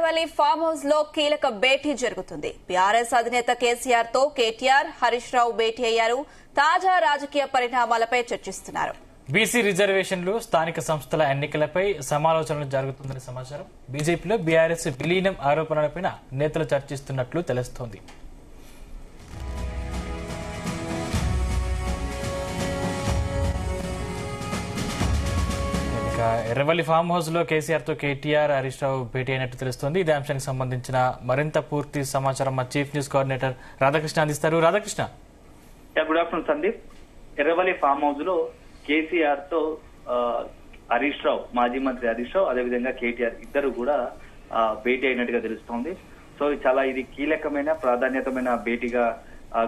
Erravalli farm house లో కీలక భేటీ జరుగుతుంది. బీఆర్ఎస్ అధినేత కేసీఆర్ తో కేటీఆర్, హరీష్ రావు భేటీ అయ్యారు. తాజా రాజకీయ పరిణామాలపై చర్చిస్తున్నారు. బీసీ రిజర్వేషన్లు, స్థానిక సంస్థల ఎన్నికలపై సమాలోచనలు జరుగుతుందని సమాచారం. బీజేపీలో బీఆర్ఎస్ విలీనం ఆరోపణలపై నేతలు చర్చిస్తున్నట్లు తెలుస్తోంది. ఎర్రవల్లి ఫామ్ హౌస్ లో కేసీఆర్ తో కేటీఆర్, హరీష్ రావు భేటీ అయినట్టు తెలుస్తోంది. ఇదే అంశానికి సంబంధించిన మరింత పూర్తి సమాచారం మా చీఫ్ న్యూస్ కోఆర్డినేటర్ రాధాకృష్ణ అందిస్తారు. Radhakrishna. Good afternoon Sandeep. Erravalli farm house లో కేసీఆర్ తో హరీష్ రావు, మాజీ మంత్రి హరీష్ రావు, అదేవిధంగా కేటీఆర్ ఇద్దరు కూడా భేటీ అయినట్టుగా తెలుస్తోంది. సో ఇది కీలకమైన ప్రాధాన్యతమైన భేటీగా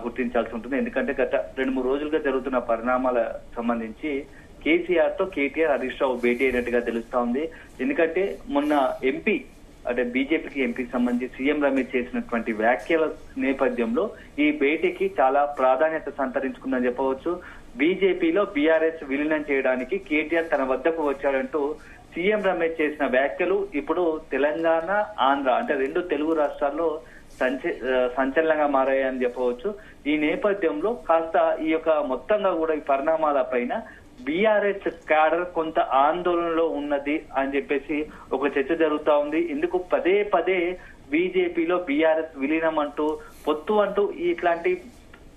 గుర్తించాల్సి ఉంటుంది. ఎందుకంటే గత 2-3 రోజులుగా జరుగుతున్న పరిణామాల సంబంధించి కేసీఆర్ తో కేటీఆర్, హరీష్ రావు భేటీ అయినట్టుగా తెలుస్తా ఉంది. ఎందుకంటే మొన్న ఎంపీ అంటే బీజేపీకి ఎంపీకి సంబంధించి సీఎం రమేష్ చేసినటువంటి వ్యాఖ్యల నేపథ్యంలో ఈ భేటీకి చాలా ప్రాధాన్యత సంతరించుకుందని చెప్పవచ్చు. బీజేపీలో బీఆర్ఎస్ విలీనం చేయడానికి కేటీఆర్ తన వద్దకు వచ్చాడంటూ సీఎం రమేష్ చేసిన వ్యాఖ్యలు ఇప్పుడు తెలంగాణ, ఆంధ్ర అంటే 2 తెలుగు రాష్ట్రాల్లో సంచలనంగా మారాయని చెప్పవచ్చు. ఈ నేపథ్యంలో కాస్త ఈ యొక్క మొత్తంగా కూడా ఈ పరిణామాల పైన బీఆర్ఎస్ క్యాడర్ కొంత ఆందోళనలో ఉన్నది అని చెప్పేసి ఒక చర్చ జరుగుతా ఉంది. ఎందుకు పదే బీజేపీలో బీఆర్ఎస్ విలీనం అంటూ, పొత్తు అంటూ ఇట్లాంటి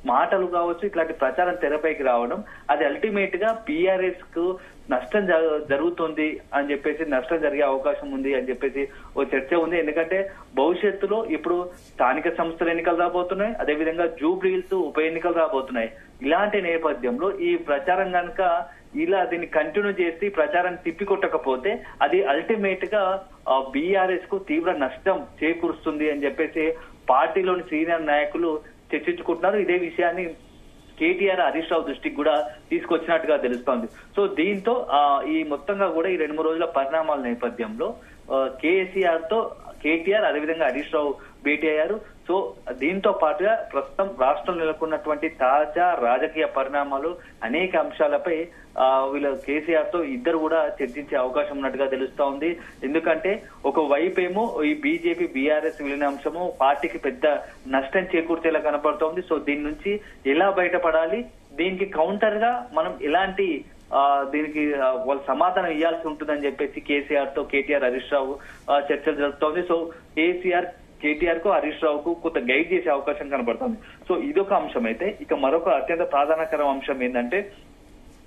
మాటలు కావచ్చు, ఇట్లాంటి ప్రచారం తెరపైకి రావడం, అది అల్టిమేట్ గా బీఆర్ఎస్ కు నష్టం జరుగుతుంది అని చెప్పేసి, నష్టం జరిగే అవకాశం ఉంది అని చెప్పేసి ఓ చర్చ ఉంది. ఎందుకంటే భవిష్యత్తులో ఇప్పుడు స్థానిక సంస్థల ఎన్నికలు రాబోతున్నాయి, అదేవిధంగా జూబ్లీహిల్స్ ఉప ఎన్నికలు రాబోతున్నాయి. ఇలాంటి నేపథ్యంలో ఈ ప్రచారం కనుక దీన్ని కంటిన్యూ చేసి ప్రచారం తిప్పికొట్టకపోతే అది అల్టిమేట్ గా బీఆర్ఎస్ కు తీవ్ర నష్టం చేకూరుస్తుంది అని చెప్పేసి పార్టీలోని సీనియర్ నాయకులు చర్చించుకుంటున్నారు. ఇదే విషయాన్ని కేటీఆర్, హరీష్ రావు దృష్టికి కూడా తీసుకొచ్చినట్టుగా తెలుస్తోంది. సో దీంతో ఈ మొత్తంగా కూడా ఈ 2-3 రోజుల పరిణామాల నేపథ్యంలో కేసీఆర్ తో కేటీఆర్, అదేవిధంగా హరీష్ రావు భేటీ అయ్యారు. సో దీంతో పాటుగా ప్రస్తుతం రాష్ట్రం నెలకొన్నటువంటి తాజా రాజకీయ పరిణామాలు, అనేక అంశాలపై వీళ్ళు కేసీఆర్ తో ఇద్దరు కూడా చర్చించే అవకాశం ఉన్నట్టుగా తెలుస్తా ఉంది. ఎందుకంటే ఒక వైపేమో ఈ బీజేపీ బీఆర్ఎస్ విలీనాంశము పార్టీకి పెద్ద నష్టం చేకూర్చేలా కనపడుతోంది. సో దీని నుంచి ఎలా బయటపడాలి, దీనికి కౌంటర్ గా మనం ఎలాంటి దీనికి వాళ్ళు సమాధానం ఇవ్వాల్సి ఉంటుందని చెప్పేసి కేసీఆర్ తో కేటీఆర్, హరీష్ రావు చర్చలు జరుపుతోంది. సో కేటీఆర్ కు, హరీష్ రావుకు కొంత గైడ్ చేసే అవకాశం కనబడుతుంది. సో ఇదొక అంశం. అయితే ఇక మరొక అత్యంత ప్రాధాన్యకర అంశం ఏంటంటే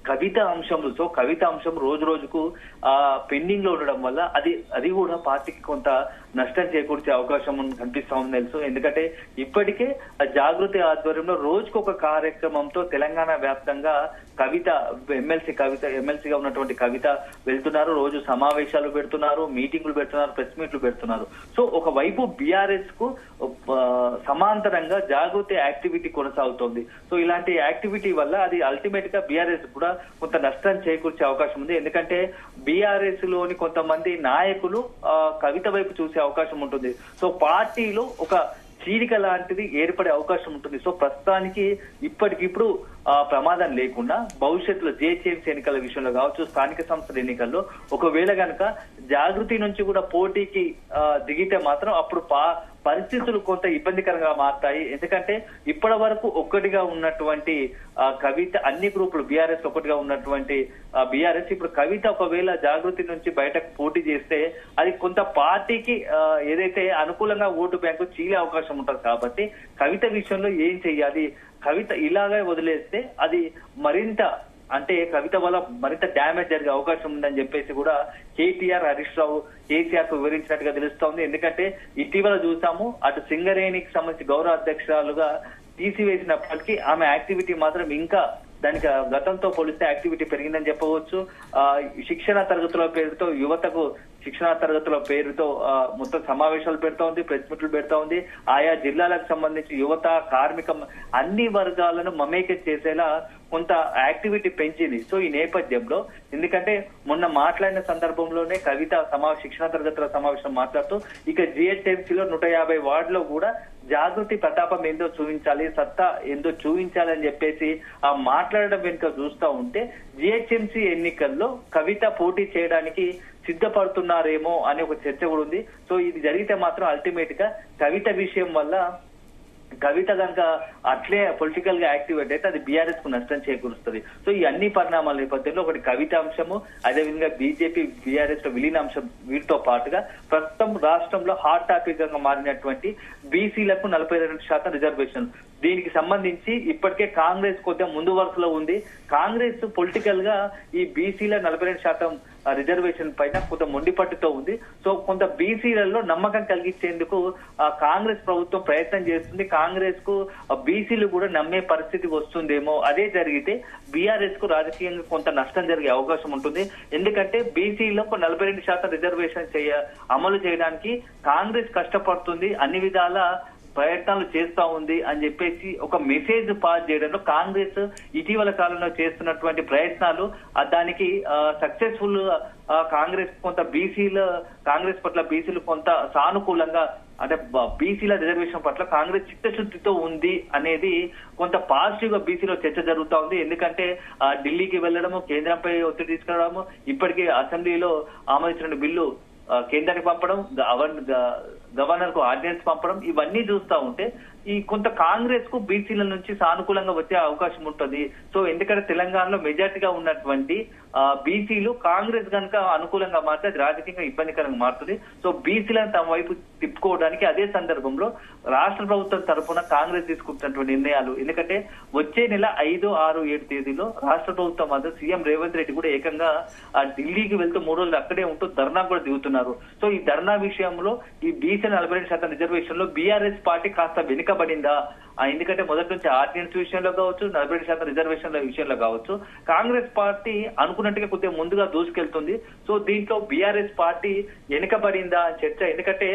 కవిత అంశంలో. సో కవిత అంశం రోజు రోజుకు పెండింగ్ లో ఉండడం వల్ల అది కూడా పార్టీకి కొంత నష్టం చేకూర్చే అవకాశం కనిపిస్తా ఉంది తెలుసు. ఎందుకంటే ఇప్పటికే జాగృతి ఆధ్వర్యంలో రోజుకొక కార్యక్రమంతో తెలంగాణ వ్యాప్తంగా ఎమ్మెల్సీగా ఉన్నటువంటి కవిత వెళ్తున్నారు. రోజు సమావేశాలు పెడుతున్నారు, మీటింగులు పెడుతున్నారు, ప్రెస్ మీట్లు పెడుతున్నారు. సో ఒకవైపు బీఆర్ఎస్ కు సమాంతరంగా జాగృతి యాక్టివిటీ కొనసాగుతోంది. సో ఇలాంటి యాక్టివిటీ వల్ల అది అల్టిమేట్ గా బీఆర్ఎస్ కూడా కొంత నష్టం చేకూర్చే అవకాశం ఉంది. ఎందుకంటే బీఆర్ఎస్ లోని కొంతమంది నాయకులు కవిత వైపు చూసే అవకాశం ఉంటుంది. సో పార్టీలో ఒక చీలిక లాంటిది ఏర్పడే అవకాశం ఉంటుంది. సో ప్రస్తుతానికి ఇప్పటికిప్పుడు ప్రమాదం లేకుండా భవిష్యత్తులో జిహెచ్ఎంసీ ఎన్నికల విషయంలో కావచ్చు, స్థానిక సంస్థల ఎన్నికల్లో ఒకవేళ కనుక జాగృతి నుంచి కూడా పోటీకి దిగితే మాత్రం అప్పుడు పరిస్థితులు కొంత ఇబ్బందికరంగా మారుతాయి. ఎందుకంటే ఇప్పటి వరకు ఒక్కటిగా ఉన్నటువంటి కవిత, అన్ని గ్రూపులు బీఆర్ఎస్ ఒకటిగా ఉన్నటువంటి బీఆర్ఎస్ ఇప్పుడు కవిత ఒకవేళ జాగృతి నుంచి బయటకు పోటీ చేస్తే అది కొంత పార్టీకి ఏదైతే అనుకూలంగా ఓటు బ్యాంకు చీలే అవకాశం ఉంటుంది. కాబట్టి కవిత విషయంలో ఏం చెయ్యాలి, కవిత ఇలాగే వదిలేస్తే అది మరింత అంటే కవిత వల్ల మరింత డ్యామేజ్ జరిగే అవకాశం ఉందని చెప్పేసి కూడా కేటీఆర్, హరీష్ రావు కేసీఆర్ కు వివరించినట్టుగా తెలుస్తోంది. ఎందుకంటే ఇటీవల చూసాము, అటు సింగరేణికి సంబంధించి గౌరవ అధ్యక్షురాలుగా తీసివేసినప్పటికీ ఆమె యాక్టివిటీ మాత్రం ఇంకా దానికి గతంతో పోలిస్తే యాక్టివిటీ పెరిగిందని చెప్పవచ్చు. శిక్షణ తరగతుల పేరుతో యువతకు శిక్షణ తరగతుల పేరుతో మొత్తం సమావేశాలు పెడతా ఉంది, ప్రెస్ మీట్లు పెడతా ఉంది. ఆయా జిల్లాలకు సంబంధించి యువత, కార్మిక అన్ని వర్గాలను మమేకం చేసేలా కొంత యాక్టివిటీ పెంచింది. సో ఈ నేపథ్యంలో ఎందుకంటే మొన్న మాట్లాడిన సందర్భంలోనే కవిత శిక్షణ తరగతుల సమావేశం మాట్లాడుతూ ఇక జిహెచ్ఎంసీలో 150 వార్డులో కూడా జాగృతి ప్రతాపం ఏందో చూపించాలి, సత్తా ఏందో చూపించాలి అని చెప్పేసి ఆ మాట్లాడడం వెనుక చూస్తా ఉంటే జిహెచ్ఎంసీ ఎన్నికల్లో కవిత పోటీ చేయడానికి సిద్ధపడుతున్నారేమో అనే ఒక చర్చ కూడా ఉంది. సో ఇది జరిగితే మాత్రం అల్టిమేట్ గా కవిత విషయం వల్ల కవిత కనుక అట్లే పొలిటికల్ గా యాక్టివేట్ అయితే అది బీఆర్ఎస్ కు నష్టం చేకూరుస్తుంది. సో ఈ అన్ని పరిణామాల నేపథ్యంలో ఒకటి కవిత అంశము, అదేవిధంగా బీజేపీ బీఆర్ఎస్ లో విలీన అంశం, వీటితో పాటుగా ప్రస్తుతం రాష్ట్రంలో హాట్ టాపిక్ గా మారినటువంటి బీసీలకు 42% రిజర్వేషన్, దీనికి సంబంధించి ఇప్పటికే కాంగ్రెస్ కొద్దిగా ముందు వరుసలో ఉంది. కాంగ్రెస్ పొలిటికల్ గా ఈ బీసీల 42% రిజర్వేషన్ పైన కొంత మొండిపట్టుతో ఉంది. సో కొంత బీసీలలో నమ్మకం కలిగించేందుకు కాంగ్రెస్ ప్రభుత్వం ప్రయత్నం చేస్తుంది. కాంగ్రెస్ కు బీసీలు కూడా నమ్మే పరిస్థితి వస్తుందేమో. అదే జరిగితే బీఆర్ఎస్ కు రాజకీయంగా కొంత నష్టం జరిగే అవకాశం ఉంటుంది. ఎందుకంటే బీసీలో 42% రిజర్వేషన్ అమలు చేయడానికి కాంగ్రెస్ కష్టపడుతుంది, అన్ని విధాల ప్రయత్నాలు చేస్తా ఉంది అని చెప్పేసి ఒక మెసేజ్ పాస్ చేయడంలో కాంగ్రెస్ ఇటీవల కాలంలో చేస్తున్నటువంటి ప్రయత్నాలు దానికి సక్సెస్ఫుల్. కాంగ్రెస్ కొంత కాంగ్రెస్ పట్ల బీసీలు కొంత సానుకూలంగా, అంటే బీసీల రిజర్వేషన్ పట్ల కాంగ్రెస్ చిత్తశుద్ధితో ఉంది అనేది కొంత పాజిటివ్ గా బీసీలో చర్చ జరుగుతా ఉంది. ఎందుకంటే ఢిల్లీకి వెళ్లడము, కేంద్రంపై ఒత్తిడి తీసుకురావడము, ఇప్పటికే అసెంబ్లీలో ఆమోదించిన బిల్లు కేంద్రానికి పంపడం, గవర్నర్ కు ఆర్డినెన్స్ పంపడం, ఇవన్నీ చూస్తా ఉంటే ఈ కొంత కాంగ్రెస్ కు బీసీల నుంచి సానుకూలంగా వచ్చే అవకాశం ఉంటుంది. సో ఎందుకంటే తెలంగాణలో మెజార్టీగా ఉన్నటువంటి బీసీలు కాంగ్రెస్ కనుక అనుకూలంగా మారితే అది రాజకీయంగా ఇబ్బందికరంగా మారుతుంది. సో బీసీలను తమ వైపు తిప్పుకోవడానికి అదే సందర్భంలో రాష్ట్ర ప్రభుత్వం తరఫున కాంగ్రెస్ తీసుకుంటున్నటువంటి నిర్ణయాలు, ఎందుకంటే వచ్చే నెల 5, 6, 7 తేదీలో రాష్ట్ర ప్రభుత్వం మాత్రం సీఎం రేవంత్ రెడ్డి కూడా ఏకంగా ఢిల్లీకి వెళ్తూ 3 రోజులు అక్కడే ఉంటూ ధర్నా కూడా దిగుతున్నారు. సో ఈ ధర్నా విషయంలో ఈ బీసీ 42% రిజర్వేషన్ లో బీఆర్ఎస్ పార్టీ కాస్త వెనుకబడిందా? ఎందుకంటే మొదటి నుంచి ఆర్డినెన్స్ విషయంలో కావచ్చు, 42% రిజర్వేషన్ల విషయంలో కావచ్చు, కాంగ్రెస్ పార్టీ అనుకున్నట్టుగా కొద్దిగా ముందుగా దూసుకెళ్తుంది. సో దీంట్లో బీఆర్ఎస్ పార్టీ వెనుకబడిందా అని చర్చ. ఎందుకంటే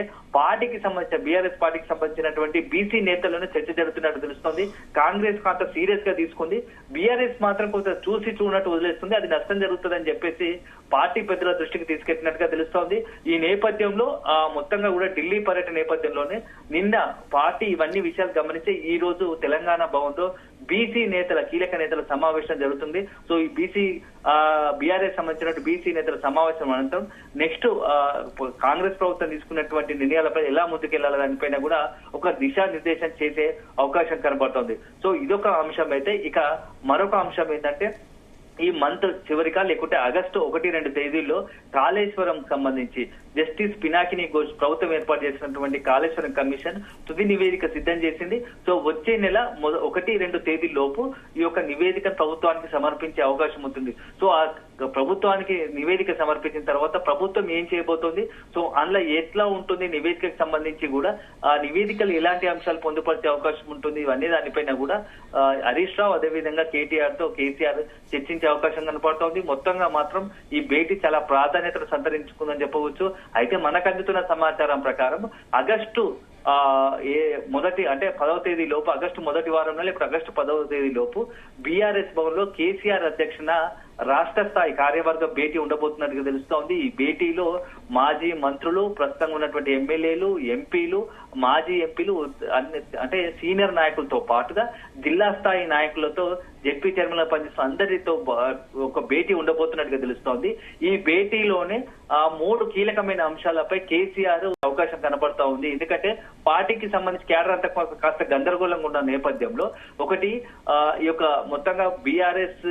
బీఆర్ఎస్ పార్టీకి సంబంధించినటువంటి బీసీ నేతలను చర్చ జరుగుతున్నట్టు తెలుస్తోంది. కాంగ్రెస్ కాంత సీరియస్ గా తీసుకుంది, బీఆర్ఎస్ మాత్రం కొంత చూసి చూడనట్టు వదిలేస్తుంది. అది నష్టం జరుగుతుందని చెప్పేసి పార్టీ పెద్దల దృష్టికి తీసుకెట్టినట్టుగా తెలుస్తోంది. ఈ నేపథ్యంలో మొత్తంగా కూడా ఢిల్లీ పర్యటన నేపథ్యంలోనే నిన్న పార్టీ ఇవన్నీ విషయాలు గమనించి ఈ రోజు తెలంగాణ భవన్ లో బీసీ నేతల కీలక నేతల సమావేశం జరుగుతుంది. సో ఈ బీఆర్ఎస్ సంబంధించిన బీసీ నేతల సమావేశం అనంతరం నెక్స్ట్ కాంగ్రెస్ ప్రభుత్వం తీసుకున్నటువంటి నిర్ణయాలపై ఎలా ముందుకెళ్లాలి దానిపైన కూడా ఒక దిశానిర్దేశం చేసే అవకాశం కనబడుతోంది. సో ఇదొక అంశం అయితే, ఇక మరొక అంశం ఏంటంటే ఈ మంత్ చివరిగా లేకుంటే ఆగస్టు 1-2 తేదీల్లో కాళేశ్వరం సంబంధించి జస్టిస్ పినాకిని ఘోష్ ప్రభుత్వం ఏర్పాటు చేసినటువంటి కాళేశ్వరం కమిషన్ తుది నివేదిక సిద్ధం చేసింది. సో వచ్చే నెల 1-2 తేదీలోపు ఈ యొక్క నివేదికను ప్రభుత్వానికి సమర్పించే అవకాశం ఉంటుంది. సో ఆ ప్రభుత్వానికి నివేదిక సమర్పించిన తర్వాత ప్రభుత్వం ఏం చేయబోతోంది, సో అందులో ఎట్లా ఉంటుంది నివేదికకు సంబంధించి కూడా ఆ నివేదికలు ఎలాంటి అంశాలు పొందుపరిచే అవకాశం ఉంటుంది, ఇవన్నీ దానిపైన కూడా హరీష్ రావు అదేవిధంగా కేటీఆర్ తో కేసీఆర్ చర్చించే అవకాశం కనపడుతోంది. మొత్తంగా మాత్రం ఈ భేటీ చాలా ప్రాధాన్యతను సంతరించుకుందని చెప్పవచ్చు. అయితే మనకు అందుతున్న సమాచారం ప్రకారం ఆగస్టు 10వ తేదీ లోపు, ఆగస్టు మొదటి వారంలో లేకపోతే ఆగస్టు 10వ తేదీ లోపు బీఆర్ఎస్ భవన్ లో కేసీఆర్ అధ్యక్షన రాష్ట్ర స్థాయి కార్యవర్గ భేటీ ఉండబోతున్నట్టుగా తెలుస్తోంది. ఈ భేటీలో మాజీ మంత్రులు, ప్రస్తుతం ఉన్నటువంటి ఎమ్మెల్యేలు, ఎంపీలు, మాజీ ఎంపీలు, అంటే సీనియర్ నాయకులతో పాటుగా జిల్లా స్థాయి నాయకులతో, జెడ్పీ చైర్మన్ గా పనిచేస్తున్న అందరితో ఒక భేటీ ఉండబోతున్నట్టుగా తెలుస్తోంది. ఈ భేటీలోనే 3 కీలకమైన అంశాలపై కేసీఆర్ అవకాశం కనబడతా ఉంది. ఎందుకంటే పార్టీకి సంబంధించి కేడర్ అంతా కాస్త గందరగోళంగా ఉన్న నేపథ్యంలో ఒకటి ఈ యొక్క మొత్తంగా బీఆర్ఎస్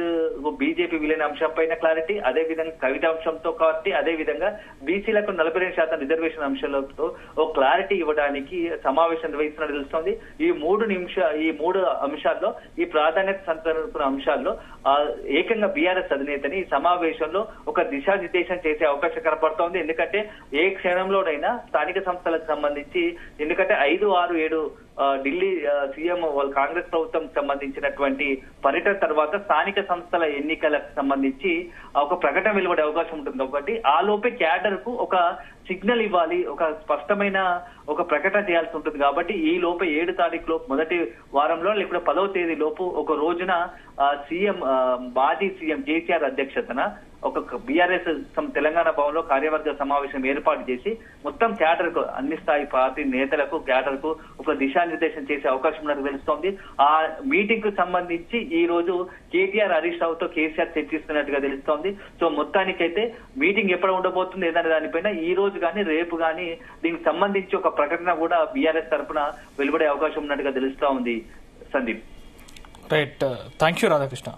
బీజేపీ విలీన అంశం పైన క్లారిటీ, అదే విధంగా కవిత అంశంతో క్లారిటీ, అదే విధంగా బీసీలకు 42% రిజర్వేషన్ అంశాలతో ఒక క్లారిటీ ఇవ్వడానికి సమావేశం నిర్వహిస్తున్నట్టు తెలుస్తోంది. ఈ 3 అంశాల్లో ఈ ప్రాధాన్యత సంతరించుకున్న అంశాల్లో ఏకంగా బీఆర్ఎస్ అధినేతని ఈ సమావేశంలో ఒక దిశానిర్దేశం చేసే అవకాశం కనపడుతోంది. ఎందుకంటే ఏ క్షణంలోనైనా స్థానిక సంస్థలకు సంబంధించి, ఎందుకంటే 5, 6, 7 ఢిల్లీ సీఎం వాళ్ళ కాంగ్రెస్ ప్రభుత్వం సంబంధించినటువంటి పర్యటన తర్వాత స్థానిక సంస్థల ఎన్నికలకు సంబంధించి ఒక ప్రకటన వెలువడే అవకాశం ఉంటుంది. ఒకటి ఆ లోపే క్యాడర్ కు ఒక సిగ్నల్ ఇవ్వాలి, ఒక స్పష్టమైన ఒక ప్రకటన చేయాల్సి ఉంటుంది. కాబట్టి ఈ లోపే 7 తారీఖు లోపు, మొదటి వారంలో లేకపోతే 10వ తేదీ లోపు ఒక రోజున మాజీ సీఎం కేసీఆర్ అధ్యక్షతన ఒక బీఆర్ఎస్ తెలంగాణ భవన్ లో కార్యవర్గ సమావేశం ఏర్పాటు చేసి మొత్తం క్యాడర్ కు అన్ని స్థాయి పార్టీ నేతలకు క్యాడర్ కు ఒక దిశానిర్దేశం చేసే అవకాశం ఉన్నట్టు తెలుస్తోంది. ఆ మీటింగ్ కు సంబంధించి ఈ రోజు కేటీఆర్ హరీష్ రావుతో కేసీఆర్ చర్చిస్తున్నట్టుగా తెలుస్తోంది. సో మొత్తానికైతే మీటింగ్ ఎప్పుడు ఉండబోతుంది ఏదనే దానిపైన ఈ రోజు కానీ రేపు కానీ దీనికి సంబంధించి ఒక ప్రకటన కూడా బీఆర్ఎస్ తరఫున వెలువడే అవకాశం ఉన్నట్టుగా తెలుస్తా ఉంది. Sandeep. Right, thank you Radhakrishna.